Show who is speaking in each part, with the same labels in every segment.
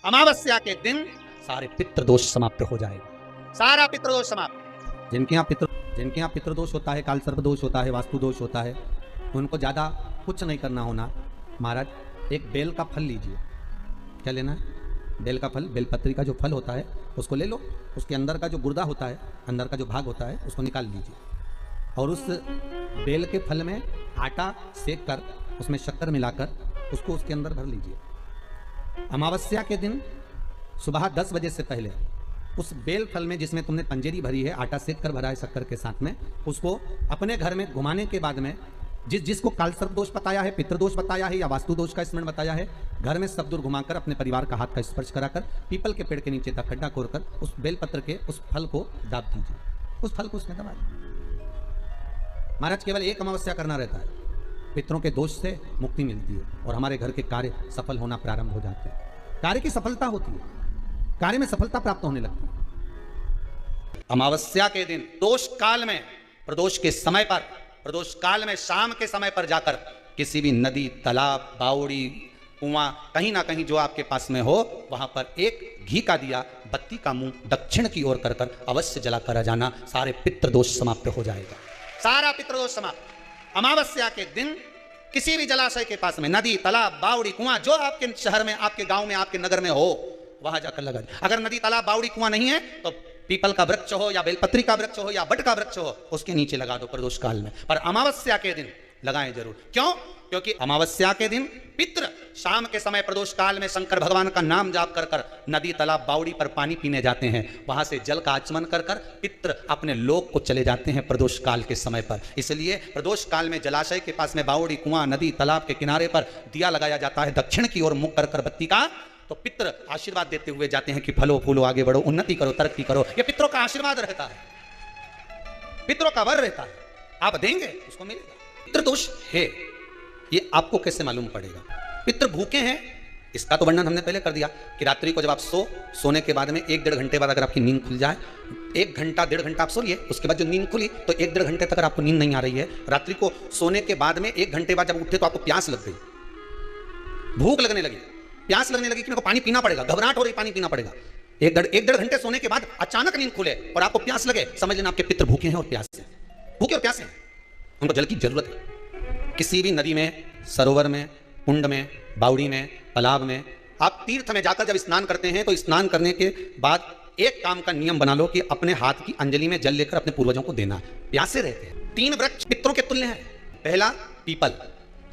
Speaker 1: अमावस्या के दिन सारे पितृदोष समाप्त हो जाएगा, सारा पितृदोष समाप्त। जिनके यहाँ पितृदोष होता है, काल सर्प दोष होता है, वास्तु दोष होता है, उनको ज़्यादा कुछ नहीं करना होना। महाराज एक बेल का फल लीजिए। क्या लेना है? बेल का फल, बेलपत्री का जो फल होता है उसको ले लो। उसके अंदर का जो गुर्दा होता है, अंदर का जो भाग होता है, उसको निकाल लीजिए और उस बेल के फल में आटा सेक कर उसमें शक्कर मिलाकर उसको उसके अंदर भर लीजिए। अमावस्या के दिन सुबह 10 बजे से पहले उस बेल फल में जिसमें तुमने पंजेरी भरी है, आटा सेक कर भरा है शक्कर के साथ में, उसको अपने घर में घुमाने के बाद में जिसको काल सर्प दोष बताया है, पितृदोष बताया है या वास्तु दोष का स्मरण बताया है, घर में सब दूर घुमाकर अपने परिवार का हाथ का स्पर्श कराकर पीपल के पेड़ के नीचे तक खड्डा खोदकर उस बेलपत्र के उस फल को दाब दीजिए। उस फल को उसमें दबा दीजिए। महाराज केवल एक अमावस्या करना रहता है, पितरों के दोष से मुक्ति मिलती है और हमारे घर के कार्य सफल होना प्रारंभ हो जाते हैं। कार्य की सफलता होती है, कार्य में सफलता प्राप्त होने लगती है। अमावस्या के दिन दोष काल में, प्रदोष के समय पर, प्रदोष काल में शाम के समय पर जाकर किसी भी नदी, तालाब, बावड़ी, कुआं, कहीं ना कहीं जो आपके पास में हो, वहां पर एक घी का दिया, बत्ती का मुंह दक्षिण की ओर कर अवश्य जलाकर आ जाना। सारे पितृदोष समाप्त हो जाएगा, सारा पितृदोष समाप्त। अमावस्या के दिन किसी भी जलाशय के पास में, नदी, तालाब, बावड़ी, कुआं, जो आपके शहर में, आपके गांव में, आपके नगर में हो, वहां जाकर लगा दे। अगर नदी, तालाब, बावड़ी, कुआं नहीं है तो पीपल का वृक्ष हो या बेलपत्री का वृक्ष हो या बट का वृक्ष हो, उसके नीचे लगा दो प्रदोष काल में। पर अमावस्या के दिन लगाएं जरूर। क्यों? क्योंकि अमावस्या के दिन पितृ शाम के समय प्रदोष काल में शंकर भगवान का नाम जाप कर कर नदी, तालाब, बावड़ी पर पानी पीने जाते हैं। वहां से जल का आचमन कर कर पितृ अपने लोक को चले जाते हैं प्रदोष काल के समय पर। इसलिए प्रदोष काल में जलाशय के पास में बावड़ी, कुआं, नदी, तालाब के किनारे पर दिया लगाया जाता है दक्षिण की ओर मुख कर कर बत्ती का। तो पितृ आशीर्वाद देते हुए जाते हैं कि फलो फूलो, आगे बढ़ो, उन्नति करो, तरक्की करो। ये पितरों का आशीर्वाद रहता है, पितरों का वर रहता है। आप देंगे उसको मिलेगा। पितृदोष है ये आपको कैसे मालूम पड़ेगा? पितृ भूखे हैं, इसका तो वर्णन हमने पहले कर दिया कि रात्रि को जब आप सोने के बाद में 1-1.5 घंटे बाद अगर आपकी नींद खुल जाए, 1 घंटा 1.5 घंटा आप सोइए, उसके बाद जो नींद खुली तो 1-1.5 घंटे तक आपको नींद नहीं आ रही है, रात्रि को सोने के बाद में 1 घंटे बाद जब उठे तो आपको प्यास लग गई, भूख लगने लगी, प्यास लगने लगी कि मेरे को पानी पीना पड़ेगा, घबराहट हो रही, पानी पीना पड़ेगा। 1-1.5 घंटे सोने के बाद अचानक नींद खुले और आपको प्यास लगे, समझ लेना आपके पितृ भूखे हैं और प्यास हैं, भूखे और प्यास हैं, उनको जल की जरूरत है। किसी भी नदी में, सरोवर में, कुंड में, बावड़ी में, तालाब में, आप तीर्थ में जाकर जब स्नान करते हैं तो स्नान करने के बाद एक काम का नियम बना लो कि अपने हाथ की अंजलि में जल लेकर अपने पूर्वजों को देना। प्यासे रहते हैं। 3 वृक्ष पितरों के तुल्य हैं। पहला पीपल,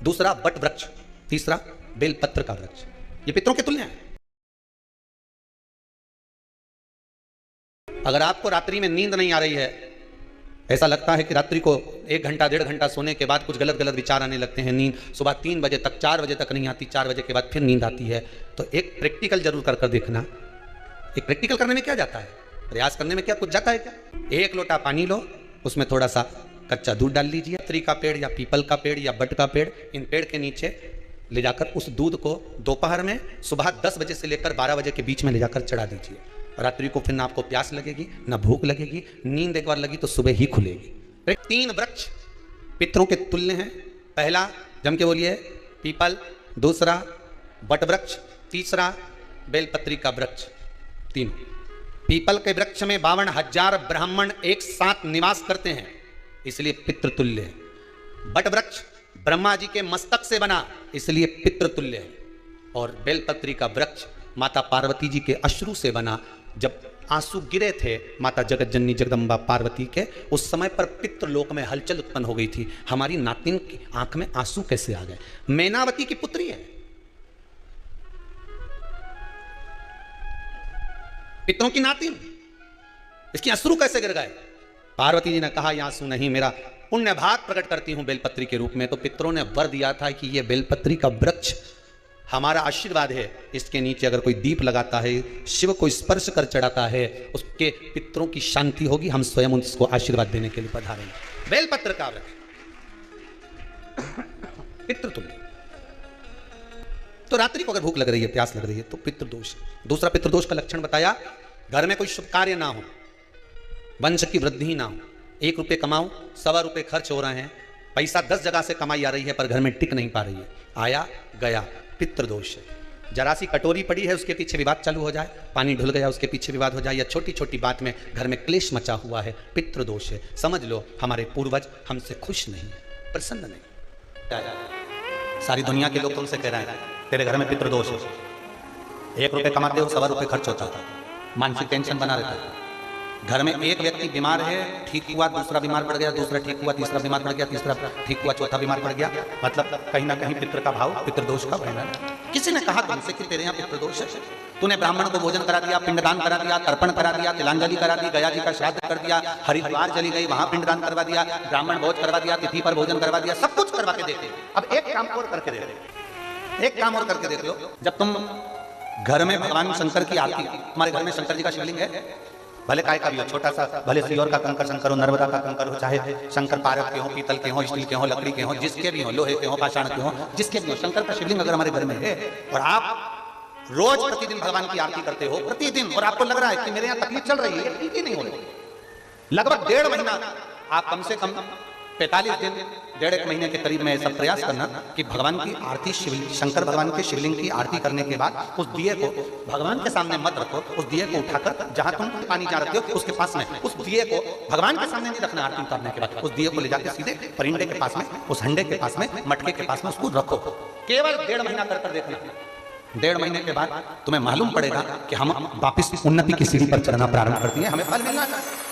Speaker 1: दूसरा बट वृक्ष, तीसरा बेलपत्र का वृक्ष। ये पितरों के तुल्य हैं। अगर आपको रात्रि में नींद नहीं आ रही है, ऐसा लगता है कि रात्रि को 1 घंटा 1.5 घंटा सोने के बाद कुछ गलत गलत विचार आने लगते हैं, नींद सुबह 3 बजे तक, 4 बजे तक नहीं आती, 4 बजे के बाद फिर नींद आती है, तो एक प्रैक्टिकल जरूर कर देखना। एक प्रैक्टिकल करने में क्या जाता है, प्रयास करने में क्या कुछ जाता है क्या? 1 लोटा पानी लो, उसमें थोड़ा सा कच्चा दूध डाल लीजिए, पत्री का पेड़ या पीपल का पेड़ या बट का पेड़, इन पेड़ के नीचे ले जाकर उस दूध को दोपहर में सुबह 10 बजे से लेकर 12 बजे के बीच में ले जाकर चढ़ा दीजिए। रात्रि को फिर ना आपको प्यास लगेगी, ना भूख लगेगी, नींद एक बार लगी तो सुबह ही खुलेगी। 3 वृक्ष पितरों के तुल्य हैं। पहला जम के बोलिए पीपल, दूसरा बट वृक्ष, तीसरा बेलपत्री का वृक्ष। 3 पीपल के वृक्ष में 52,000 ब्राह्मण एक साथ निवास करते हैं, इसलिए पितृतुल्य है। बट वृक्ष ब्रह्मा जी के मस्तक से बना, इसलिए पितृतुल्य है। और बेलपत्री का वृक्ष माता पार्वती जी के अश्रु से बना। जब आंसू गिरे थे माता जगत जननी जगदम्बा पार्वती के, उस समय पर पितृलोक में हलचल उत्पन्न हो गई थी। हमारी नातिन की आंख में आंसू कैसे आ गए? मैनावती की पुत्री है, पितरों की नातिन, इसकी अश्रु कैसे गिर गए? पार्वती जी ने कहा ये आंसू नहीं, मेरा पुण्य भाग प्रकट करती हूं बेलपत्री के रूप में। तो पितरों ने वर दिया था कि ये बेलपत्री का वृक्ष हमारा आशीर्वाद है, इसके नीचे अगर कोई दीप लगाता है, शिव को स्पर्श कर चढ़ाता है, उसके पितरों की शांति होगी, हम स्वयं उसको आशीर्वाद देने के लिए पधारेंगे। बेलपत्र का वृक्ष पितृतुल्य। तो रात्रि को अगर भूख लग रही है, प्यास लग रही है तो पितृदोष। दूसरा पितृदोष का लक्षण बताया, घर में कोई शुभ कार्य ना हो, वंश की वृद्धि ना हो, 1 रुपये कमाओ, 1.25 रुपये खर्च हो रहे हैं, पैसा 10 जगह से कमाई आ रही है पर घर में टिक नहीं पा रही है, आया गया, पितृदोष है। जरा सी कटोरी पड़ी है उसके पीछे विवाद चालू हो जाए, पानी ढुल गया उसके पीछे विवाद हो जाए, या छोटी छोटी बात में घर में क्लेश मचा हुआ है, पितृदोष है। समझ लो हमारे पूर्वज हमसे खुश नहीं, प्रसन्न नहीं। सारी दुनिया के लोग तुमसे कह रहे हैं तेरे घर में पितृदोष है, 1 रुपये कमाते हो 1.25 रुपये खर्च होता है, मानसिक टेंशन बना रहता है। घर में एक व्यक्ति बीमार है, ठीक हुआ, दूसरा बीमार पड़ गया, दूसरा ठीक हुआ, तीसरा बीमार पड़ गया, तीसरा ठीक हुआ, चौथा बीमार पड़ गया। मतलब कहीं ना कहीं पितृ का भाव, पितृदोष का भय है। किसी ने कहा तुमसे कि तेरे यहाँ पितृदोष है? तूने ब्राह्मण को भोजन करा दिया, पिंडदान करा दिया, तर्पण करा दिया, तिलांजलि करा दी, गया जी का श्राद्ध कर दिया, हरिद्वार चली गई, वहां पिंडदान करवा दिया, ब्राह्मण भोज करवा दिया, तिथि पर भोजन करवा दिया, सब कुछ करवा के देखे। अब एक काम और करके देख लो, एक काम और करके देख लो। जब तुम घर में भगवान शंकर की आरती, तुम्हारे घर में शंकर जी का शिवलिंग है, भले काय का भी हो, छोटा सा, भले सिल्वर का कंकर शंकर हो, नर्मदा का कंकर हो, चाहे शंकर पारक के हो, पीतल के हो, स्टील के हो, लकड़ी के हो, जिसके भी हो, लोहे के हो, पाषाण के हो, जिसके भी हो, शंकर का शिवलिंग अगर हमारे घर में है और आप रोज प्रतिदिन भगवान की आरती करते हो प्रतिदिन, और आपको लग रहा है कि मेरे यहाँ तकलीफ चल रही है, ठीक ही नहीं हो रही, लगभग 1.5 महीना आप कम से कम 45 दिन, 1.5 महीने के करीब में ऐसा प्रयास करना कि भगवान की आरती, शंकर भगवान के शिवलिंग की आरती करने के बाद उस दिए को भगवान के सामने मत रखो, उस दिए को उठाकर जहां तुम पानी जा रखते हो उसके पास में, उस दिए को भगवान के सामने नहीं रखना। आरती उतारने के बाद उस दिए को ले जाकर सीधे परिंडे के पास में, उस हंडे के पास में, मटके के पास में उसको रखो। केवल 1.5 महीना कर देखना। 1.5 महीने के बाद तुम्हें मालूम पड़ेगा कि हम वापिस उन्नति की सीढ़ी पर चढ़ना प्रारंभ कर दिए, हमें फल मिलना चाहिए।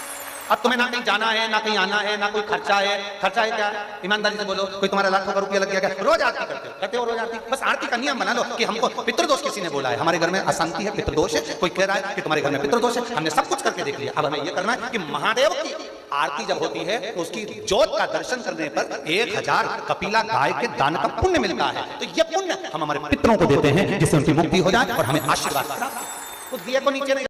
Speaker 1: अब तुम्हें ना कहीं जाना है, ना कहीं आना है, ना कोई खर्चा है। खर्चा है क्या? ईमानदारी से बोलो, कोई तुम्हारा लाखों का रुपया लग गया क्या? रोज आरती करते हो रोज आरती। बस आरती का नियम बना लो कि हमको पितृदोष किसी ने बोला है, हमारे घर में अशांति है, पितृदोष है, कोई कह रहा है कि तुम्हारे घर में पितृदोष है, हमने सब कुछ करके देख लिया। अब हमें यह करना है कि महादेव की आरती जब होती है तो उसकी ज्योत का दर्शन करने पर 1000 कपिला गाय के दान का पुण्य मिलता है। तो यह पुण्य हम हमारे पितरों को देते हैं जिससे उनकी मुक्ति हो जाए और हमें आशीर्वाद। उस दिए को नीचे नहीं